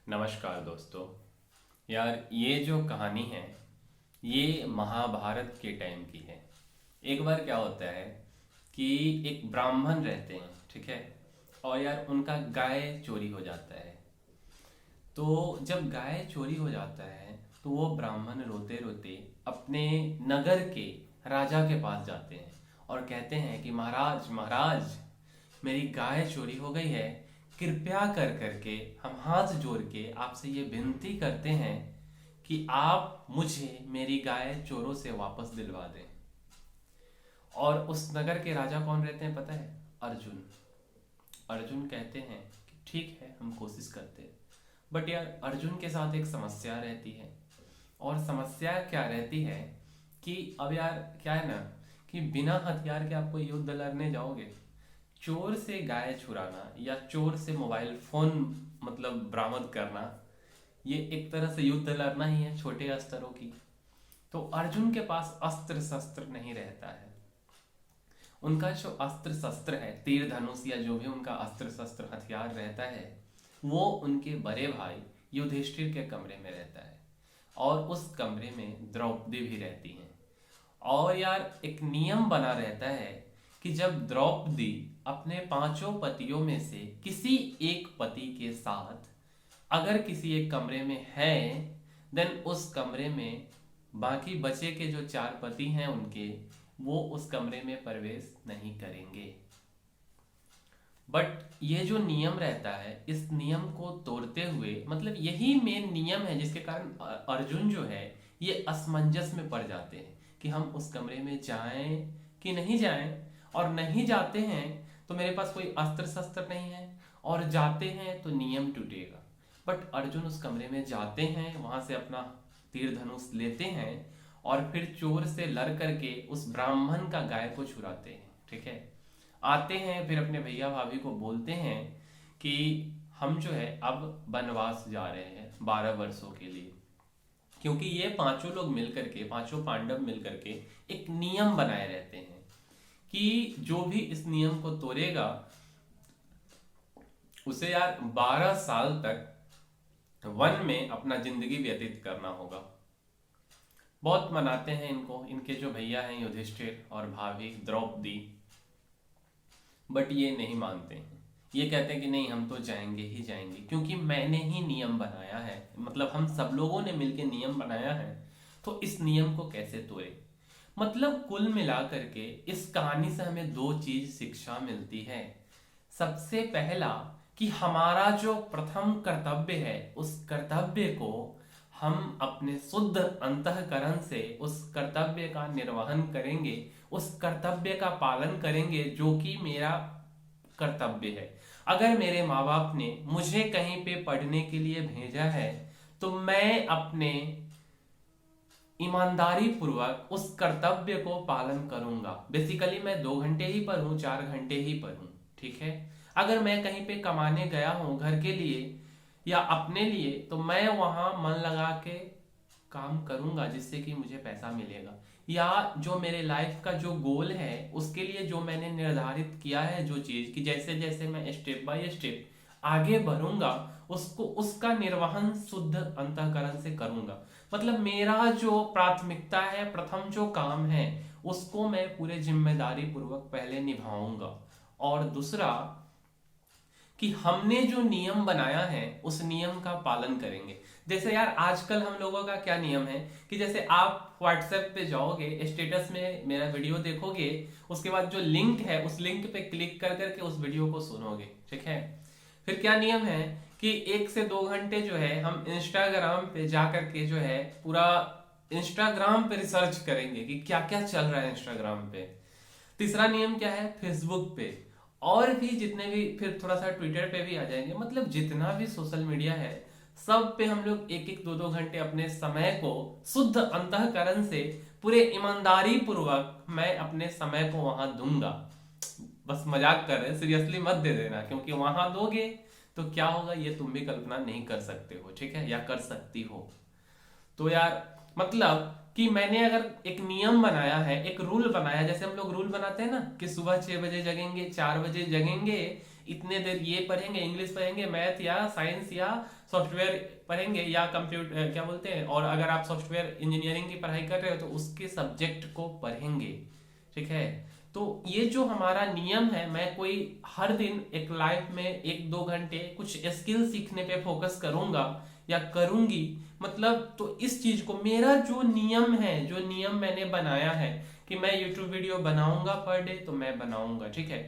नमस्कार दोस्तों। यार ये जो कहानी है ये महाभारत के टाइम की है। एक बार क्या होता है कि एक ब्राह्मण रहते हैं, ठीक है। और यार उनका गाय चोरी हो जाता है। तो जब गाय चोरी हो जाता है तो वो ब्राह्मण रोते रोते अपने नगर के राजा के पास जाते हैं और कहते हैं कि महाराज महाराज, मेरी गाय चोरी हो गई है। कृपया कर करके हम हाथ जोड़ के आपसे ये विनती करते हैं कि आप मुझे मेरी गाय चोरों से वापस दिलवा दें। और उस नगर के राजा कौन रहते हैं पता है? अर्जुन। अर्जुन कहते हैं कि ठीक है, हम कोशिश करते हैं। बट यार अर्जुन के साथ एक समस्या रहती है। और समस्या क्या रहती है कि अब यार क्या है ना कि बिना हथियार के आप कोई युद्ध लड़ने जाओगे, चोर से गाय चुराना या चोर से मोबाइल फोन मतलब बरामद करना, ये एक तरह से युद्ध लड़ना ही है छोटे स्तरों की। तो अर्जुन के पास अस्त्र शस्त्र नहीं रहता है। उनका जो अस्त्र शस्त्र है, तीर धनुष या जो भी उनका अस्त्र शस्त्र हथियार रहता है, वो उनके बड़े भाई युधिष्ठिर के कमरे में रहता है। और उस कमरे में द्रौपदी भी रहती हैं। और यार एक नियम बना रहता है कि जब द्रौपदी अपने पांचों पतियों में से किसी एक पति के साथ अगर किसी एक कमरे में है, देन उस कमरे में बाकी बचे के जो चार पति हैं उनके, वो उस कमरे में प्रवेश नहीं करेंगे। बट ये जो नियम रहता है, इस नियम को तोड़ते हुए, मतलब यही मेन नियम है जिसके कारण अर्जुन जो है ये असमंजस में पड़ जाते हैं कि हम उस कमरे में जाएं कि नहीं जाएं। और नहीं जाते हैं तो मेरे पास कोई अस्त्र शस्त्र नहीं है, और जाते हैं तो नियम टूटेगा। बट अर्जुन उस कमरे में जाते हैं, वहां से अपना तीर धनुष लेते हैं और फिर चोर से लड़ करके उस ब्राह्मण का गाय को चुराते हैं, ठीक है। आते हैं, फिर अपने भैया भाभी को बोलते हैं कि हम जो है अब वनवास जा रहे हैं 12 वर्षों के लिए। क्योंकि ये पांचों लोग मिलकर के, पांचों पांडव मिलकर के एक नियम बनाए रहते हैं कि जो भी इस नियम को तोड़ेगा उसे यार 12 साल तक वन में अपना जिंदगी व्यतीत करना होगा। बहुत मनाते हैं इनको, इनके जो भैया हैं युधिष्ठिर और भाभी द्रौपदी। बट ये नहीं मानते हैं। ये कहते हैं कि नहीं, हम तो जाएंगे ही जाएंगे, क्योंकि मैंने ही नियम बनाया है, मतलब हम सब लोगों ने मिलकर नियम बनाया है, तो इस नियम को कैसे तोड़े। मतलब कुल मिला करके इस कहानी से हमें दो चीज शिक्षा मिलती है। सबसे पहला कि हमारा जो प्रथम कर्तव्य है, उस कर्तव्य को हम अपने शुद्ध अंतःकरण से उस कर्तव्य का निर्वहन करेंगे, उस कर्तव्य का पालन करेंगे जो कि मेरा कर्तव्य है। अगर मेरे माँ बाप ने मुझे कहीं पे पढ़ने के लिए भेजा है तो मैं अपने ईमानदारी पूर्वक उस कर्तव्य को पालन करूंगा। बेसिकली मैं 2 घंटे ही पढ़ूं, 4 घंटे ही पढ़ूं, ठीक है। अगर मैं कहीं पे कमाने गया हूं घर के लिए या अपने लिए, तो मैं वहां मन लगा के काम करूंगा जिससे कि मुझे पैसा मिलेगा। या जो मेरे लाइफ का जो गोल है उसके लिए जो मैंने निर्धारित किया है, जो चीज कि जैसे जैसे मैं स्टेप बाय स्टेप आगे बढ़ूंगा, उसको उसका निर्वहन शुद्ध अंतःकरण से करूंगा। मतलब मेरा जो प्राथमिकता है, प्रथम जो काम है, उसको मैं पूरे जिम्मेदारी पूर्वक पहले निभाऊंगा। और दूसरा कि हमने जो नियम बनाया है उस नियम का पालन करेंगे। जैसे यार आजकल हम लोगों का क्या नियम है कि जैसे आप व्हाट्सएप पे जाओगे, स्टेटस में मेरा वीडियो देखोगे, उसके बाद जो लिंक है उस लिंक पे क्लिक कर करके उस वीडियो को सुनोगे, ठीक है। फिर क्या नियम है कि 1 से 2 घंटे जो है हम इंस्टाग्राम पे जा करके जो है पूरा इंस्टाग्राम पे रिसर्च करेंगे कि क्या क्या चल रहा है इंस्टाग्राम पे। तीसरा नियम क्या है, फेसबुक पे, और भी जितने भी, फिर थोड़ा सा ट्विटर पे भी आ जाएंगे। मतलब जितना भी सोशल मीडिया है सब पे हम लोग 1-1, 2-2 घंटे अपने समय को शुद्ध अंतःकरण से पूरे ईमानदारी पूर्वक मैं अपने समय को वहां दूंगा। बस मजाक कर रहे हैं, सीरियसली मत दे देना, क्योंकि वहां दोगे तो क्या होगा ये तुम भी कल्पना नहीं कर सकते हो, ठीक है, या कर सकती हो। तो यार मतलब कि मैंने अगर एक नियम बनाया है, एक रूल बनाया, जैसे हम लोग रूल बनाते हैं ना कि सुबह 6 बजे जगेंगे, 4 बजे जगेंगे, इतने देर ये पढ़ेंगे, इंग्लिश पढ़ेंगे, मैथ या साइंस या सॉफ्टवेयर पढ़ेंगे या कंप्यूटर क्या बोलते हैं, और अगर आप सॉफ्टवेयर इंजीनियरिंग की पढ़ाई कर रहे हो तो उसके सब्जेक्ट को पढ़ेंगे, ठीक है। तो ये जो हमारा नियम है, मैं कोई हर दिन एक लाइफ में 1-2 घंटे कुछ स्किल सीखने पे फोकस करूंगा या करूंगी, मतलब तो इस चीज को, मेरा जो नियम है, जो नियम मैंने बनाया है कि मैं यूट्यूब वीडियो बनाऊंगा पर डे, तो मैं बनाऊंगा, ठीक है।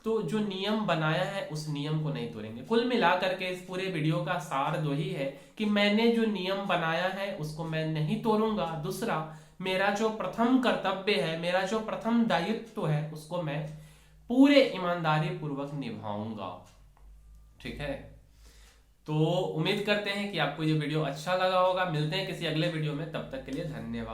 तो जो नियम बनाया है उस नियम को नहीं तोड़ेंगे। कुल मिला करके इस पूरे वीडियो का सार दो ही है कि मैंने जो नियम बनाया है उसको मैं नहीं तोड़ूंगा। दूसरा, मेरा जो प्रथम कर्तव्य है, मेरा जो प्रथम दायित्व है, उसको मैं पूरे ईमानदारी पूर्वक निभाऊंगा, ठीक है। तो उम्मीद करते हैं कि आपको ये वीडियो अच्छा लगा होगा। मिलते हैं किसी अगले वीडियो में, तब तक के लिए धन्यवाद।